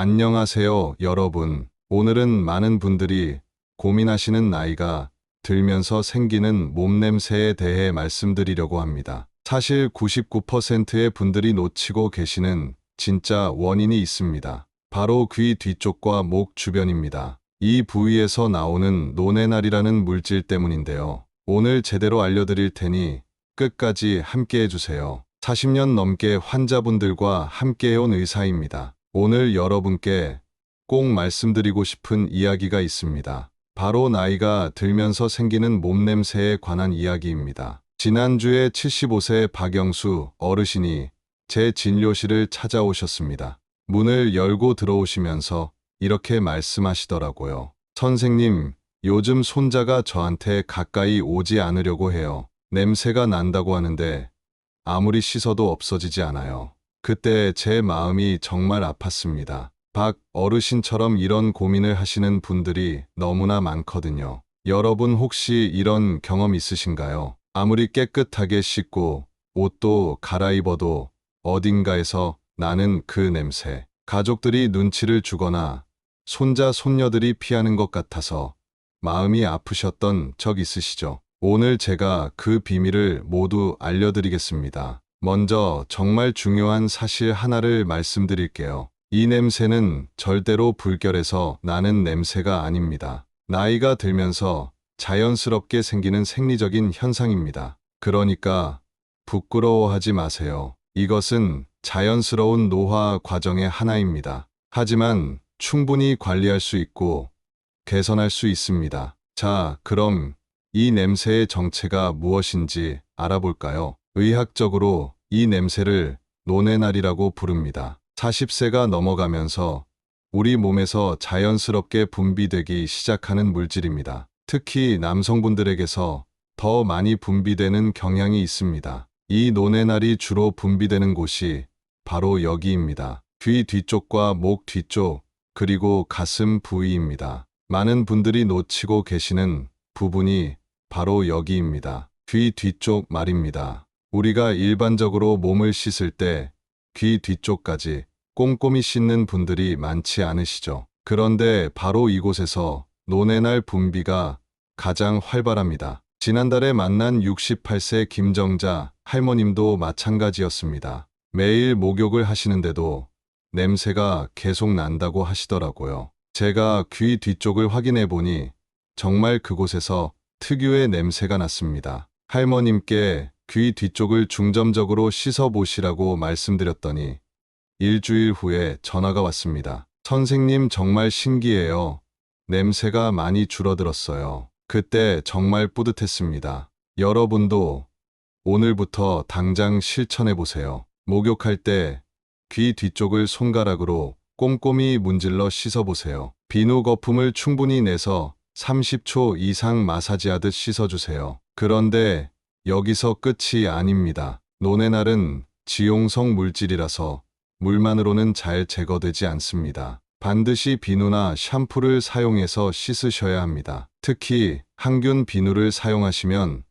안녕하세요, 여러분. 오늘은 많은 분들이 고민하시는 나이가 들면서 생기는 몸 냄새에 대해 말씀드리려고 합니다. 사실 99%의 분들이 놓치고 계시는 진짜 원인이 있습니다. 바로 귀 뒤쪽과 목 주변입니다. 이 부위에서 나오는 노네날이라는 물질 때문인데요. 오늘 제대로 알려드릴 테니 끝까지 함께 해주세요. 40년 넘게 환자분들과 함께해온 의사입니다. 오늘 여러분께 꼭 말씀드리고 싶은 이야기가 있습니다. 바로 나이가 들면서 생기는 몸냄새에 관한 이야기입니다. 지난주에 75세 박영수 어르신이 제 진료실을 찾아오셨습니다. 문을 열고 들어오시면서 이렇게 말씀하시더라고요. 선생님, 요즘 손자가 저한테 가까이 오지 않으려고 해요. 냄새가 난다고 하는데 아무리 씻어도 없어지지 않아요. 그때 제 마음이 정말 아팠습니다. 박 어르신처럼 이런 고민을 하시는 분들이 너무나 많거든요. 여러분 혹시 이런 경험 있으신가요? 아무리 깨끗하게 씻고 옷도 갈아입어도 어딘가에서 나는 그 냄새. 가족들이 눈치를 주거나 손자, 손녀들이 피하는 것 같아서 마음이 아프셨던 적 있으시죠? 오늘 제가 그 비밀을 모두 알려드리겠습니다. 먼저 정말 중요한 사실 하나를 말씀드릴게요. 이 냄새는 절대로 불결해서 나는 냄새가 아닙니다. 나이가 들면서 자연스럽게 생기는 생리적인 현상입니다. 그러니까 부끄러워하지 마세요. 이것은 자연스러운 노화 과정의 하나입니다. 하지만 충분히 관리할 수 있고 개선할 수 있습니다. 자, 그럼 이 냄새의 정체가 무엇인지 알아볼까요? 의학적으로 이 냄새를 노네날이라고 부릅니다. 40세가 넘어가면서 우리 몸에서 자연스럽게 분비되기 시작하는 물질입니다. 특히 남성분들에게서 더 많이 분비되는 경향이 있습니다. 이 노네날이 주로 분비되는 곳이 바로 여기입니다. 귀 뒤쪽과 목 뒤쪽, 그리고 가슴 부위입니다. 많은 분들이 놓치고 계시는 부분이 바로 여기입니다. 귀 뒤쪽 말입니다. 우리가 일반적으로 몸을 씻을 때 귀 뒤쪽까지 꼼꼼히 씻는 분들이 많지 않으시죠? 그런데 바로 이곳에서 노네날 분비가 가장 활발합니다. 지난달에 만난 68세 김정자 할머님도 마찬가지였습니다. 매일 목욕을 하시는데도 냄새가 계속 난다고 하시더라고요. 제가 귀 뒤쪽을 확인해 보니 정말 그곳에서 특유의 냄새가 났습니다. 할머님께 귀 뒤쪽을 중점적으로 씻어보시라고 말씀드렸더니 일주일 후에 전화가 왔습니다. 선생님 정말 신기해요. 냄새가 많이 줄어들었어요. 그때 정말 뿌듯했습니다. 여러분도 오늘부터 당장 실천해보세요. 목욕할 때 귀 뒤쪽을 손가락으로 꼼꼼히 문질러 씻어보세요. 비누 거품을 충분히 내서 30초 이상 마사지하듯 씻어주세요. 그런데 여기서 끝이 아닙니다. 노네날은 지용성 물질이라서 물만으로는 잘 제거되지 않습니다. 반드시 비누나 샴푸를 사용해서 씻으셔야 합니다. 특히 항균 비누를 사용하시면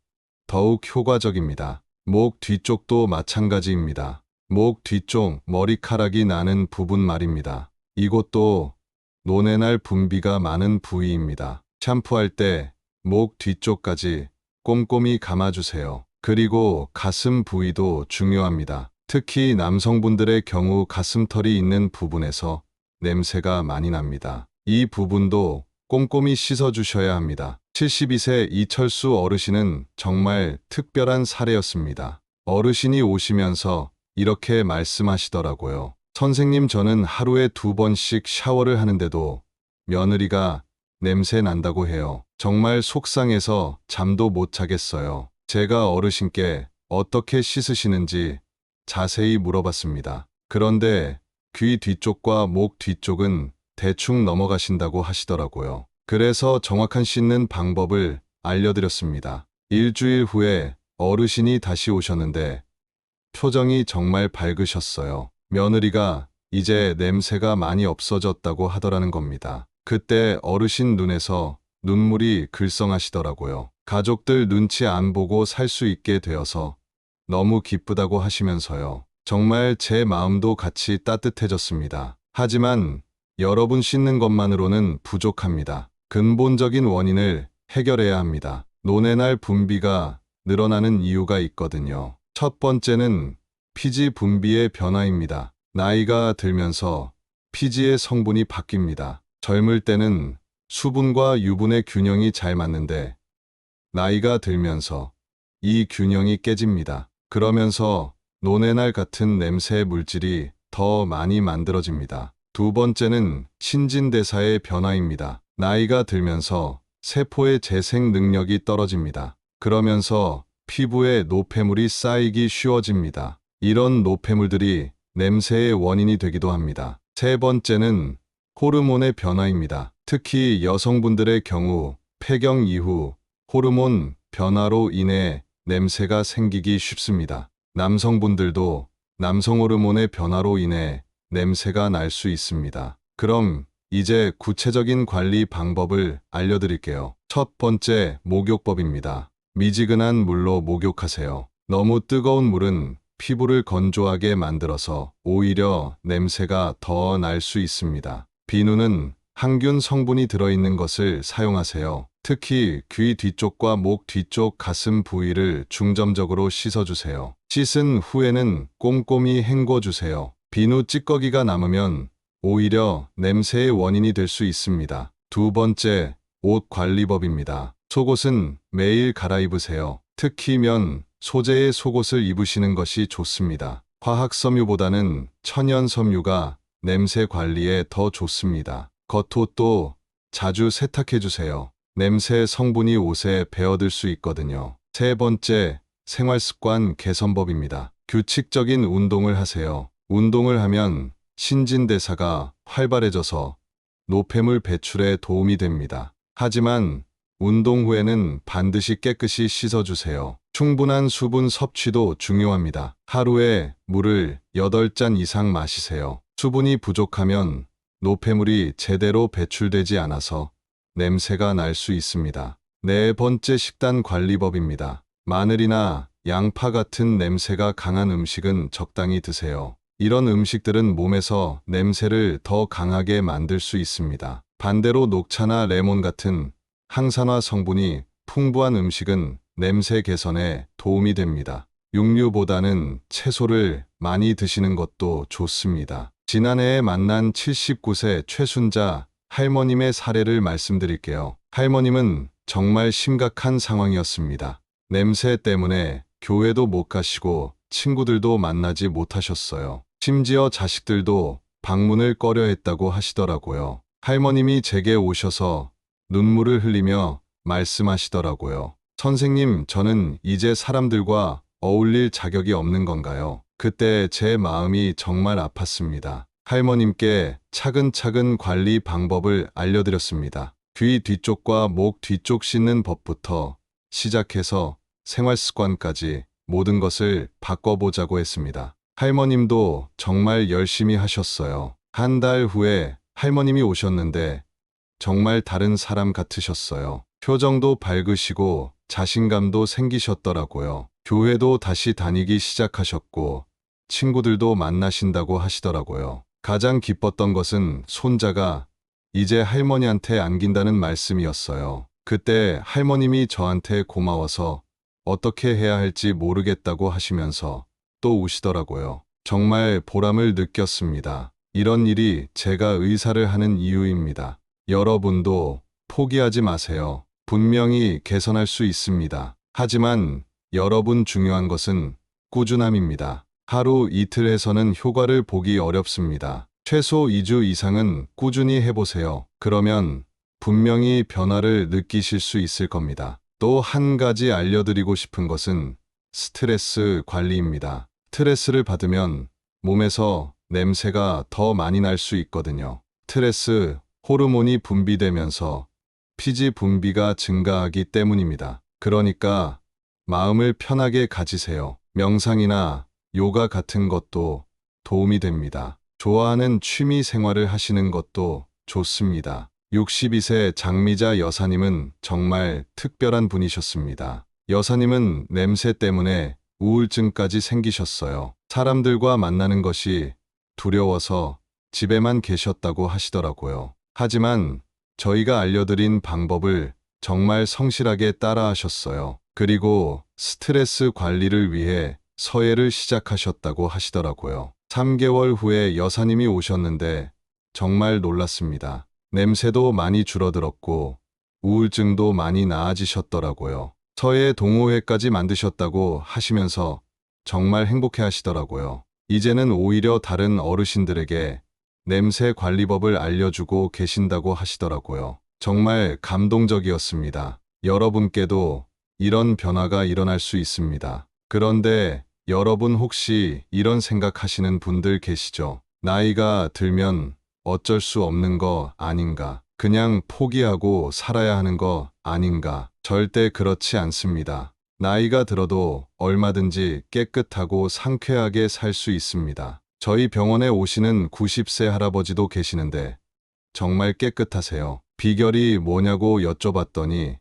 더욱 효과적입니다. 목 뒤쪽도 마찬가지입니다. 목 뒤쪽 머리카락이 나는 부분 말입니다. 이곳도 노네날 분비가 많은 부위입니다. 샴푸할 때 목 뒤쪽까지 꼼꼼히 감아주세요. 그리고 가슴 부위도 중요합니다. 특히 남성분들의 경우 가슴털이 있는 부분에서 냄새가 많이 납니다. 이 부분도 꼼꼼히 씻어주셔야 합니다. 72세 이철수 어르신은 정말 특별한 사례였습니다. 어르신이 오시면서 이렇게 말씀하시더라고요. 선생님, 저는 하루에 2번씩 샤워를 하는데도 며느리가 냄새 난다고 해요. 정말 속상해서 잠도 못 자겠어요. 제가 어르신께 어떻게 씻으시는지 자세히 물어봤습니다. 그런데 귀 뒤쪽과 목 뒤쪽은 대충 넘어가신다고 하시더라고요. 그래서 정확한 씻는 방법을 알려드렸습니다. 일주일 후에 어르신이 다시 오셨는데 표정이 정말 밝으셨어요. 며느리가 이제 냄새가 많이 없어졌다고 하더라는 겁니다. 그때 어르신 눈에서 눈물이 글썽하시더라고요. 가족들 눈치 안 보고 살 수 있게 되어서 너무 기쁘다고 하시면서요. 정말 제 마음도 같이 따뜻해졌습니다. 하지만 여러분 씻는 것만으로는 부족합니다. 근본적인 원인을 해결해야 합니다. 노뇌날 분비가 늘어나는 이유가 있거든요. 첫 번째는 피지 분비의 변화입니다. 나이가 들면서 피지의 성분이 바뀝니다. 젊을 때는 수분과 유분의 균형이 잘 맞는데 나이가 들면서 이 균형이 깨집니다. 그러면서 노네날 같은 냄새 물질이 더 많이 만들어집니다. 두 번째는 신진대사의 변화입니다. 나이가 들면서 세포의 재생 능력이 떨어집니다. 그러면서 피부에 노폐물이 쌓이기 쉬워집니다. 이런 노폐물들이 냄새의 원인이 되기도 합니다. 세 번째는 호르몬의 변화입니다. 특히 여성분들의 경우 폐경 이후 호르몬 변화로 인해 냄새가 생기기 쉽습니다. 남성분들도 남성 호르몬의 변화로 인해 냄새가 날 수 있습니다. 그럼 이제 구체적인 관리 방법을 알려드릴게요. 첫 번째, 목욕법입니다. 미지근한 물로 목욕하세요. 너무 뜨거운 물은 피부를 건조하게 만들어서 오히려 냄새가 더 날 수 있습니다. 비누는 항균 성분이 들어있는 것을 사용하세요. 특히 귀 뒤쪽과 목 뒤쪽 가슴 부위를 중점적으로 씻어주세요. 씻은 후에는 꼼꼼히 헹궈주세요. 비누 찌꺼기가 남으면 오히려 냄새의 원인이 될 수 있습니다. 두 번째, 옷 관리법입니다. 속옷은 매일 갈아입으세요. 특히 면 소재의 속옷을 입으시는 것이 좋습니다. 화학 섬유보다는 천연 섬유가 냄새 관리에 더 좋습니다. 겉옷도 자주 세탁해주세요. 냄새 성분이 옷에 배어들 수 있거든요. 세 번째, 생활습관 개선법입니다. 규칙적인 운동을 하세요. 운동을 하면 신진대사가 활발해져서 노폐물 배출에 도움이 됩니다. 하지만 운동 후에는 반드시 깨끗이 씻어주세요. 충분한 수분 섭취도 중요합니다. 하루에 물을 8잔 이상 마시세요. 수분이 부족하면 노폐물이 제대로 배출되지 않아서 냄새가 날 수 있습니다. 네 번째, 식단 관리법입니다. 마늘이나 양파 같은 냄새가 강한 음식은 적당히 드세요. 이런 음식들은 몸에서 냄새를 더 강하게 만들 수 있습니다. 반대로 녹차나 레몬 같은 항산화 성분이 풍부한 음식은 냄새 개선에 도움이 됩니다. 육류보다는 채소를 많이 드시는 것도 좋습니다. 지난해에 만난 79세 최순자 할머님의 사례를 말씀드릴게요. 할머님은 정말 심각한 상황이었습니다. 냄새 때문에 교회도 못 가시고 친구들도 만나지 못하셨어요. 심지어 자식들도 방문을 꺼려 했다고 하시더라고요. 할머님이 제게 오셔서 눈물을 흘리며 말씀하시더라고요. 선생님, 저는 이제 사람들과 어울릴 자격이 없는 건가요? 그때 제 마음이 정말 아팠습니다. 할머님께 차근차근 관리 방법을 알려드렸습니다. 귀 뒤쪽과 목 뒤쪽 씻는 법부터 시작해서 생활습관까지 모든 것을 바꿔보자고 했습니다. 할머님도 정말 열심히 하셨어요. 한 달 후에 할머님이 오셨는데 정말 다른 사람 같으셨어요. 표정도 밝으시고 자신감도 생기셨더라고요. 교회도 다시 다니기 시작하셨고 친구들도 만나신다고 하시더라고요. 가장 기뻤던 것은 손자가 이제 할머니한테 안긴다는 말씀이었어요. 그때 할머님이 저한테 고마워서 어떻게 해야 할지 모르겠다고 하시면서 또 우시더라고요. 정말 보람을 느꼈습니다. 이런 일이 제가 의사를 하는 이유입니다. 여러분도 포기하지 마세요. 분명히 개선할 수 있습니다. 하지만 여러분 중요한 것은 꾸준함입니다. 하루 이틀 해서는 효과를 보기 어렵습니다. 최소 2주 이상은 꾸준히 해보세요. 그러면 분명히 변화를 느끼실 수 있을 겁니다. 또 한 가지 알려드리고 싶은 것은 스트레스 관리입니다. 스트레스를 받으면 몸에서 냄새가 더 많이 날 수 있거든요. 스트레스 호르몬이 분비되면서 피지 분비가 증가하기 때문입니다. 그러니까 마음을 편하게 가지세요. 명상이나 요가 같은 것도 도움이 됩니다. 좋아하는 취미 생활을 하시는 것도 좋습니다. 62세 장미자 여사님은 정말 특별한 분이셨습니다. 여사님은 냄새 때문에 우울증까지 생기셨어요. 사람들과 만나는 것이 두려워서 집에만 계셨다고 하시더라고요. 하지만 저희가 알려드린 방법을 정말 성실하게 따라하셨어요. 그리고 스트레스 관리를 위해 서예를 시작하셨다고 하시더라고요. 3개월 후에 여사님이 오셨는데 정말 놀랐습니다. 냄새도 많이 줄어들었고 우울증도 많이 나아지셨더라고요. 서예 동호회까지 만드셨다고 하시면서 정말 행복해 하시더라고요. 이제는 오히려 다른 어르신들에게 냄새 관리법을 알려주고 계신다고 하시더라고요. 정말 감동적이었습니다. 여러분께도 이런 변화가 일어날 수 있습니다. 그런데 여러분 혹시 이런 생각하시는 분들 계시죠? 나이가 들면 어쩔 수 없는 거 아닌가? 그냥 포기하고 살아야 하는 거 아닌가? 절대 그렇지 않습니다. 나이가 들어도 얼마든지 깨끗하고 상쾌하게 살 수 있습니다. 저희 병원에 오시는 90세 할아버지도 계시는데 정말 깨끗하세요. 비결이 뭐냐고 여쭤봤더니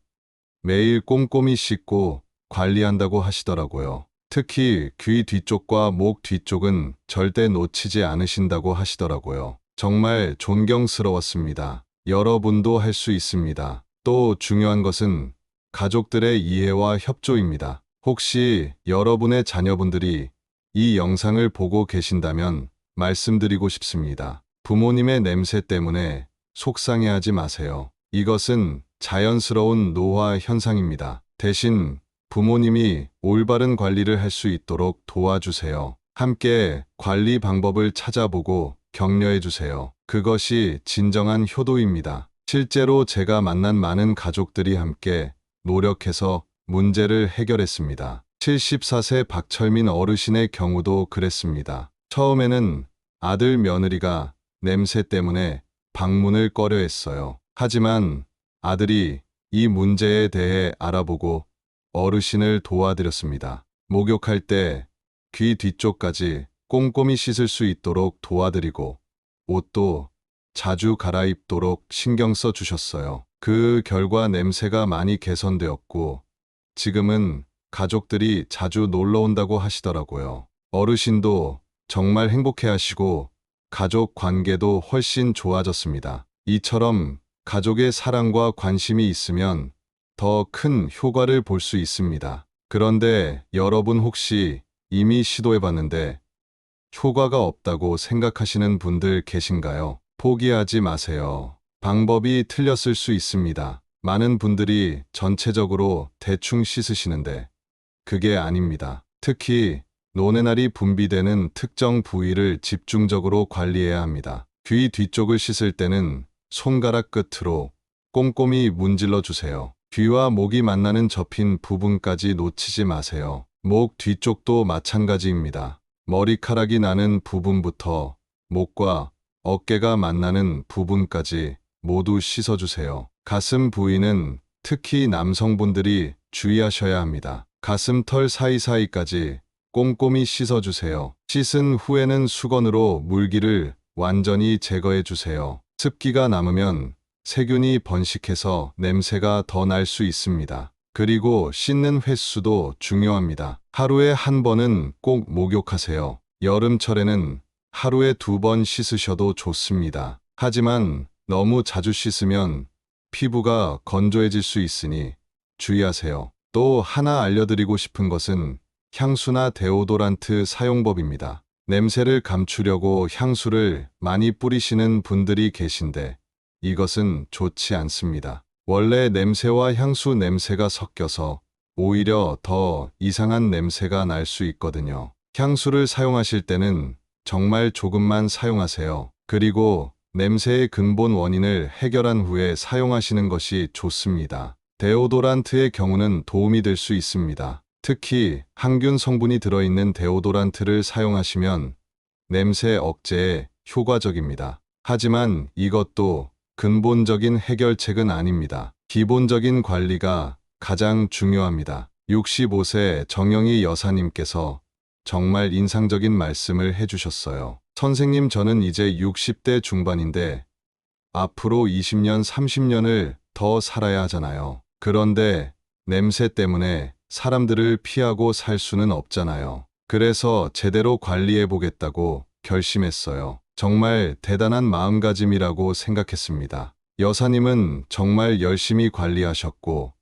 매일 꼼꼼히 씻고 관리한다고 하시더라고요. 특히 귀 뒤쪽과 목 뒤쪽은 절대 놓치지 않으신다고 하시더라고요. 정말 존경스러웠습니다. 여러분도 할 수 있습니다. 또 중요한 것은 가족들의 이해와 협조입니다. 혹시 여러분의 자녀분들이 이 영상을 보고 계신다면 말씀드리고 싶습니다. 부모님의 냄새 때문에 속상해하지 마세요. 이것은 자연스러운 노화 현상입니다. 대신 부모님이 올바른 관리를 할 수 있도록 도와주세요. 함께 관리 방법을 찾아보고 격려해 주세요. 그것이 진정한 효도입니다. 실제로 제가 만난 많은 가족들이 함께 노력해서 문제를 해결했습니다. 74세 박철민 어르신의 경우도 그랬습니다. 처음에는 아들 며느리가 냄새 때문에 방문을 꺼려 했어요. 하지만 아들이 이 문제에 대해 알아보고 어르신을 도와드렸습니다. 목욕할 때 귀 뒤쪽까지 꼼꼼히 씻을 수 있도록 도와드리고 옷도 자주 갈아입도록 신경 써 주셨어요. 그 결과 냄새가 많이 개선되었고 지금은 가족들이 자주 놀러 온다고 하시더라고요. 어르신도 정말 행복해 하시고 가족 관계도 훨씬 좋아졌습니다. 이처럼 가족의 사랑과 관심이 있으면 더 큰 효과를 볼 수 있습니다. 그런데 여러분 혹시 이미 시도해봤는데 효과가 없다고 생각하시는 분들 계신가요? 포기하지 마세요. 방법이 틀렸을 수 있습니다. 많은 분들이 전체적으로 대충 씻으시는데 그게 아닙니다. 특히 노네날이 분비되는 특정 부위를 집중적으로 관리해야 합니다. 귀 뒤쪽을 씻을 때는 손가락 끝으로 꼼꼼히 문질러 주세요. 귀와 목이 만나는 접힌 부분까지 놓치지 마세요. 목 뒤쪽도 마찬가지입니다. 머리카락이 나는 부분부터 목과 어깨가 만나는 부분까지 모두 씻어주세요. 가슴 부위는 특히 남성분들이 주의하셔야 합니다. 가슴털 사이사이까지 꼼꼼히 씻어주세요. 씻은 후에는 수건으로 물기를 완전히 제거해주세요. 습기가 남으면 세균이 번식해서 냄새가 더 날 수 있습니다. 그리고 씻는 횟수도 중요합니다. 하루에 한 번은 꼭 목욕하세요. 여름철에는 하루에 2번 씻으셔도 좋습니다. 하지만 너무 자주 씻으면 피부가 건조해질 수 있으니 주의하세요. 또 하나 알려드리고 싶은 것은 향수나 데오도란트 사용법입니다. 냄새를 감추려고 향수를 많이 뿌리시는 분들이 계신데 이것은 좋지 않습니다. 원래 냄새와 향수 냄새가 섞여서 오히려 더 이상한 냄새가 날 수 있거든요. 향수를 사용하실 때는 정말 조금만 사용하세요. 그리고 냄새의 근본 원인을 해결한 후에 사용하시는 것이 좋습니다. 데오도란트의 경우는 도움이 될 수 있습니다. 특히 항균 성분이 들어있는 데오도란트를 사용하시면 냄새 억제에 효과적입니다. 하지만 이것도 근본적인 해결책은 아닙니다. 기본적인 관리가 가장 중요합니다. 65세 정영희 여사님께서 정말 인상적인 말씀을 해주셨어요. 선생님, 저는 이제 60대 중반인데 앞으로 20년, 30년을 더 살아야 하잖아요. 그런데 냄새 때문에 사람들을 피하고 살 수는 없잖아요. 그래서 제대로 관리해 보겠다고 결심했어요. 정말 대단한 마음가짐이라고 생각했습니다. 여사님은 정말 열심히 관리하셨고,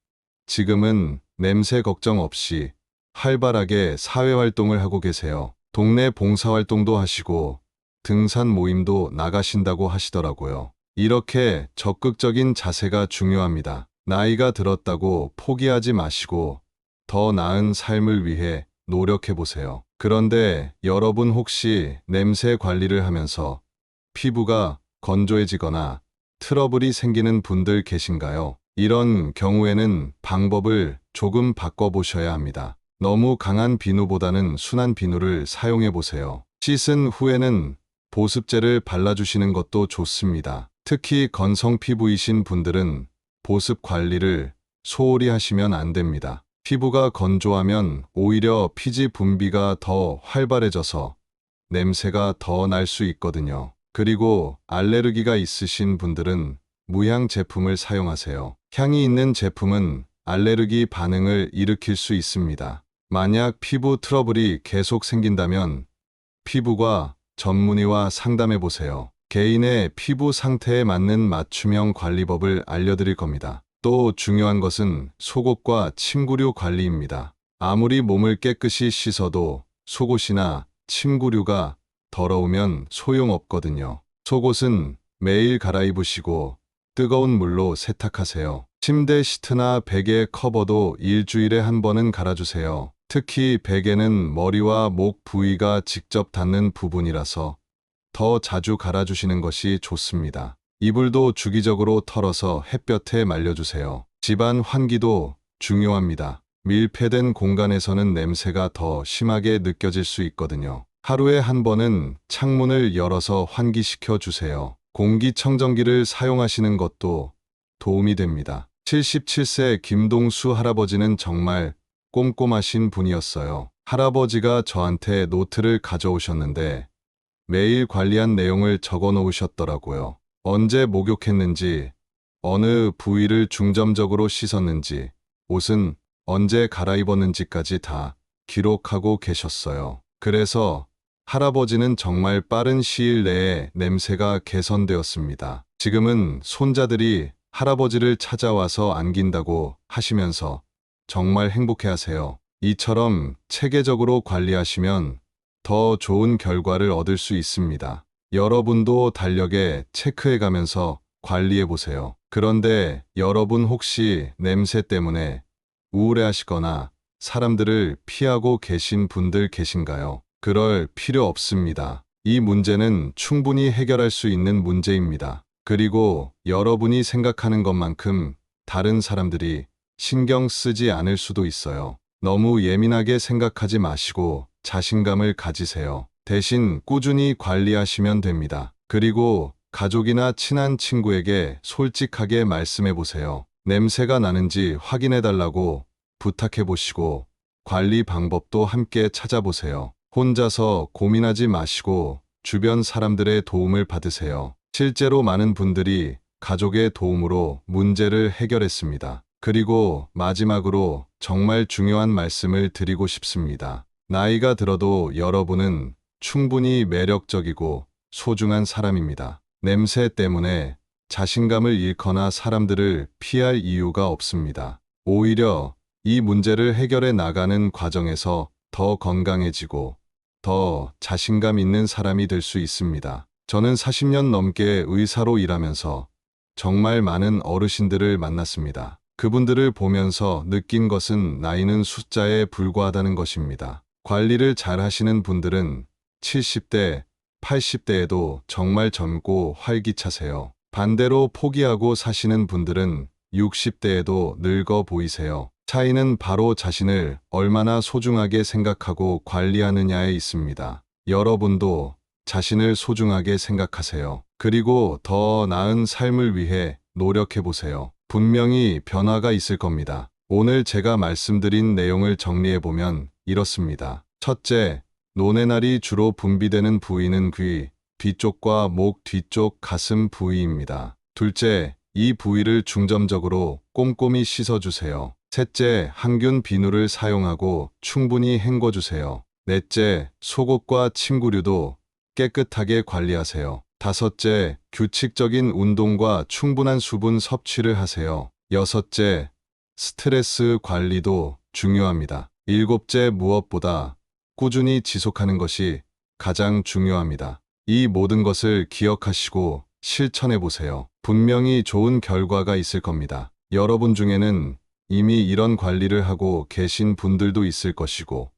지금은 냄새 걱정 없이 활발하게 사회활동을 하고 계세요. 동네 봉사활동도 하시고, 등산 모임도 나가신다고 하시더라고요. 이렇게 적극적인 자세가 중요합니다. 나이가 들었다고 포기하지 마시고 더 나은 삶을 위해 노력해 보세요. 그런데 여러분 혹시 냄새 관리를 하면서 피부가 건조해지거나 트러블이 생기는 분들 계신가요? 이런 경우에는 방법을 조금 바꿔보셔야 합니다. 너무 강한 비누보다는 순한 비누를 사용해 보세요. 씻은 후에는 보습제를 발라주시는 것도 좋습니다. 특히 건성 피부이신 분들은 보습 관리를 소홀히 하시면 안 됩니다. 피부가 건조하면 오히려 피지 분비가 더 활발해져서 냄새가 더 날 수 있거든요. 그리고 알레르기가 있으신 분들은 무향 제품을 사용하세요. 향이 있는 제품은 알레르기 반응을 일으킬 수 있습니다. 만약 피부 트러블이 계속 생긴다면 피부과 전문의와 상담해 보세요. 개인의 피부 상태에 맞는 맞춤형 관리법을 알려드릴 겁니다. 또 중요한 것은 속옷과 침구류 관리입니다. 아무리 몸을 깨끗이 씻어도 속옷이나 침구류가 더러우면 소용없거든요. 속옷은 매일 갈아입으시고 뜨거운 물로 세탁하세요. 침대 시트나 베개 커버도 일주일에 한 번은 갈아주세요. 특히 베개는 머리와 목 부위가 직접 닿는 부분이라서 더 자주 갈아주시는 것이 좋습니다. 이불도 주기적으로 털어서 햇볕에 말려주세요. 집안 환기도 중요합니다. 밀폐된 공간에서는 냄새가 더 심하게 느껴질 수 있거든요. 하루에 한 번은 창문을 열어서 환기시켜 주세요. 공기청정기를 사용하시는 것도 도움이 됩니다. 77세 김동수 할아버지는 정말 꼼꼼하신 분이었어요. 할아버지가 저한테 노트를 가져오셨는데 매일 관리한 내용을 적어 놓으셨더라고요. 언제 목욕했는지, 어느 부위를 중점적으로 씻었는지, 옷은 언제 갈아입었는지까지 다 기록하고 계셨어요. 그래서 할아버지는 정말 빠른 시일 내에 냄새가 개선되었습니다. 지금은 손자들이 할아버지를 찾아와서 안긴다고 하시면서 정말 행복해하세요. 이처럼 체계적으로 관리하시면 더 좋은 결과를 얻을 수 있습니다. 여러분도 달력에 체크해가면서 관리해보세요. 그런데 여러분 혹시 냄새 때문에 우울해하시거나 사람들을 피하고 계신 분들 계신가요? 그럴 필요 없습니다. 이 문제는 충분히 해결할 수 있는 문제입니다. 그리고 여러분이 생각하는 것만큼 다른 사람들이 신경 쓰지 않을 수도 있어요. 너무 예민하게 생각하지 마시고 자신감을 가지세요. 대신 꾸준히 관리하시면 됩니다. 그리고 가족이나 친한 친구에게 솔직하게 말씀해 보세요. 냄새가 나는지 확인해 달라고 부탁해 보시고 관리 방법도 함께 찾아보세요. 혼자서 고민하지 마시고 주변 사람들의 도움을 받으세요. 실제로 많은 분들이 가족의 도움으로 문제를 해결했습니다. 그리고 마지막으로 정말 중요한 말씀을 드리고 싶습니다. 나이가 들어도 여러분은 충분히 매력적이고 소중한 사람입니다. 냄새 때문에 자신감을 잃거나 사람들을 피할 이유가 없습니다. 오히려 이 문제를 해결해 나가는 과정에서 더 건강해지고 더 자신감 있는 사람이 될 수 있습니다. 저는 40년 넘게 의사로 일하면서 정말 많은 어르신들을 만났습니다. 그분들을 보면서 느낀 것은 나이는 숫자에 불과하다는 것입니다. 관리를 잘 하시는 분들은 70대, 80대에도 정말 젊고 활기차세요. 반대로 포기하고 사시는 분들은 60대에도 늙어 보이세요. 차이는 바로 자신을 얼마나 소중하게 생각하고 관리하느냐에 있습니다. 여러분도 자신을 소중하게 생각하세요. 그리고 더 나은 삶을 위해 노력해 보세요. 분명히 변화가 있을 겁니다. 오늘 제가 말씀드린 내용을 정리해 보면 이렇습니다. 첫째, 노네날이 주로 분비되는 부위는 귀, 뒤쪽과 목 뒤쪽 가슴 부위입니다. 둘째, 이 부위를 중점적으로 꼼꼼히 씻어주세요. 셋째, 항균 비누를 사용하고 충분히 헹궈주세요. 넷째, 속옷과 침구류도 깨끗하게 관리하세요. 다섯째, 규칙적인 운동과 충분한 수분 섭취를 하세요. 여섯째, 스트레스 관리도 중요합니다. 일곱째, 무엇보다 꾸준히 지속하는 것이 가장 중요합니다. 이 모든 것을 기억하시고 실천해 보세요. 분명히 좋은 결과가 있을 겁니다. 여러분 중에는 이미 이런 관리를 하고 계신 분들도 있을 것이고,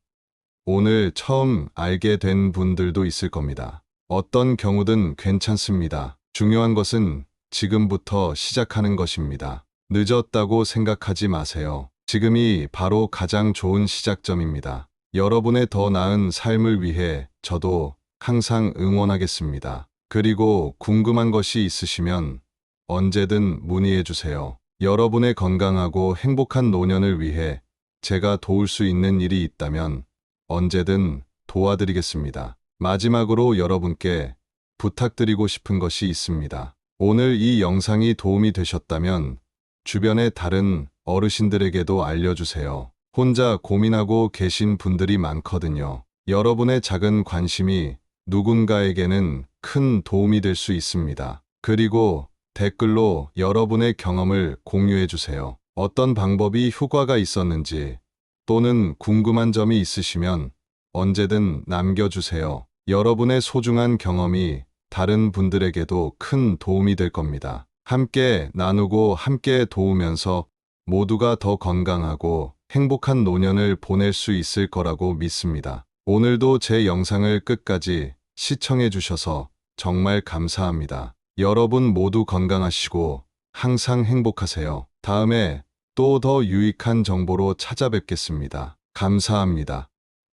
오늘 처음 알게 된 분들도 있을 겁니다. 어떤 경우든 괜찮습니다. 중요한 것은 지금부터 시작하는 것입니다. 늦었다고 생각하지 마세요. 지금이 바로 가장 좋은 시작점입니다. 여러분의 더 나은 삶을 위해 저도 항상 응원하겠습니다. 그리고 궁금한 것이 있으시면 언제든 문의해 주세요. 여러분의 건강하고 행복한 노년을 위해 제가 도울 수 있는 일이 있다면 언제든 도와드리겠습니다. 마지막으로 여러분께 부탁드리고 싶은 것이 있습니다. 오늘 이 영상이 도움이 되셨다면 주변의 다른 어르신들에게도 알려주세요. 혼자 고민하고 계신 분들이 많거든요. 여러분의 작은 관심이 누군가에게는 큰 도움이 될 수 있습니다. 그리고 댓글로 여러분의 경험을 공유해 주세요. 어떤 방법이 효과가 있었는지 또는 궁금한 점이 있으시면 언제든 남겨주세요. 여러분의 소중한 경험이 다른 분들에게도 큰 도움이 될 겁니다. 함께 나누고 함께 도우면서 모두가 더 건강하고 행복한 노년을 보낼 수 있을 거라고 믿습니다. 오늘도 제 영상을 끝까지 시청해 주셔서 정말 감사합니다. 여러분 모두 건강하시고 항상 행복하세요. 다음에 또 더 유익한 정보로 찾아뵙겠습니다. 감사합니다.